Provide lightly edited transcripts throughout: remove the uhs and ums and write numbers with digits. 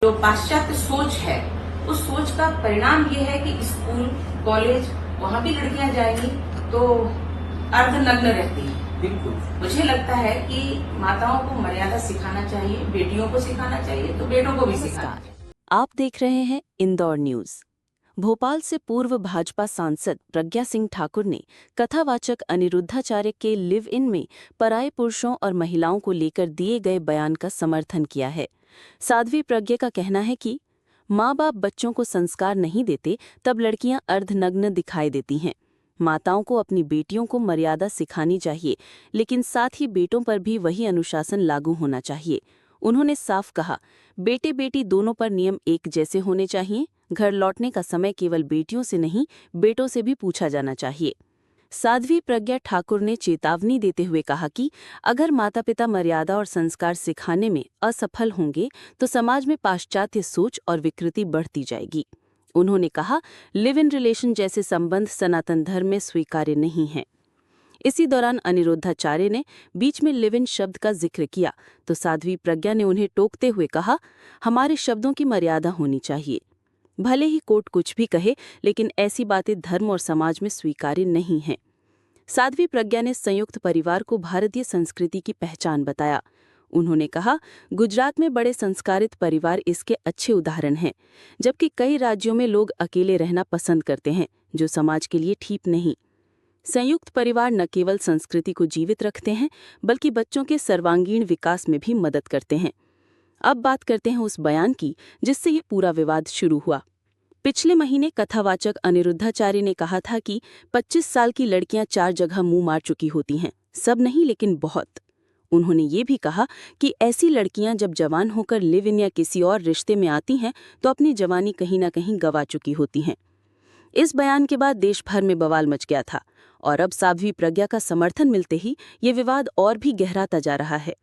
जो पाश्चात्य सोच है, उस सोच का परिणाम ये है कि स्कूल, कॉलेज, वहां भी लड़कियां जाएंगी तो अर्धनग्न रहती हैं। बिल्कुल। मुझे लगता है कि माताओं को मर्यादा सिखाना चाहिए, बेटियों को सिखाना चाहिए तो बेटों को भी सिखाना चाहिए। आप देख रहे हैं इंदौर न्यूज। भोपाल से पूर्व भाजपा सांसद प्रज्ञा सिंह ठाकुर ने कथावाचक अनिरुद्धाचार्य के लिव इन में पराये पुरुषों और महिलाओं को लेकर दिए गए बयान का समर्थन किया है। साध्वी प्रज्ञा का कहना है कि माँ बाप बच्चों को संस्कार नहीं देते तब लड़कियां अर्धनग्न दिखाई देती हैं। माताओं को अपनी बेटियों को मर्यादा सिखानी चाहिए, लेकिन साथ ही बेटों पर भी वही अनुशासन लागू होना चाहिए। उन्होंने साफ कहा, बेटे बेटी दोनों पर नियम एक जैसे होने चाहिए। घर लौटने का समय केवल बेटियों से नहीं, बेटों से भी पूछा जाना चाहिए। साध्वी प्रज्ञा ठाकुर ने चेतावनी देते हुए कहा कि अगर माता पिता मर्यादा और संस्कार सिखाने में असफल होंगे तो समाज में पाश्चात्य सोच और विकृति बढ़ती जाएगी। उन्होंने कहा, लिव इन रिलेशन जैसे संबंध सनातन धर्म में स्वीकार्य नहीं हैं। इसी दौरान अनिरुद्धाचार्य ने बीच में लिव इन शब्द का जिक्र किया तो साध्वी प्रज्ञा ने उन्हें टोकते हुए कहा, हमारे शब्दों की मर्यादा होनी चाहिए। भले ही कोर्ट कुछ भी कहे, लेकिन ऐसी बातें धर्म और समाज में स्वीकार्य नहीं हैं। साध्वी प्रज्ञा ने संयुक्त परिवार को भारतीय संस्कृति की पहचान बताया। उन्होंने कहा, गुजरात में बड़े संस्कारित परिवार इसके अच्छे उदाहरण हैं, जबकि कई राज्यों में लोग अकेले रहना पसंद करते हैं, जो समाज के लिए ठीक नहीं। संयुक्त परिवार न केवल संस्कृति को जीवित रखते हैं, बल्कि बच्चों के सर्वांगीण विकास में भी मदद करते हैं। अब बात करते हैं उस बयान की जिससे ये पूरा विवाद शुरू हुआ। पिछले महीने कथावाचक अनिरुद्धाचार्य ने कहा था कि 25 साल की लड़कियां 4 जगह मुंह मार चुकी होती हैं, सब नहीं लेकिन बहुत। उन्होंने ये भी कहा कि ऐसी लड़कियां जब जवान होकर लिव इन या किसी और रिश्ते में आती हैं तो अपनी जवानी कहीं न कहीं गंवा चुकी होती हैं। इस बयान के बाद देश भर में बवाल मच गया था और अब साध्वी प्रज्ञा का समर्थन मिलते ही ये विवाद और भी गहराता जा रहा है।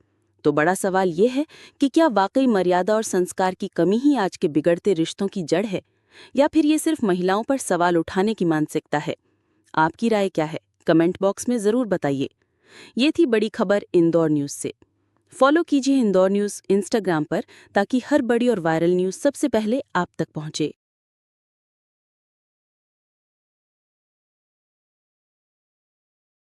तो बड़ा सवाल ये है कि क्या वाकई मर्यादा और संस्कार की कमी ही आज के बिगड़ते रिश्तों की जड़ है, या फिर ये सिर्फ महिलाओं पर सवाल उठाने की मानसिकता है? आपकी राय क्या है? कमेंट बॉक्स में जरूर बताइए। ये थी बड़ी खबर इंदौर न्यूज से। फॉलो कीजिए इंदौर न्यूज इंस्टाग्राम पर ताकि हर बड़ी और वायरल न्यूज सबसे पहले आप तक पहुंचे।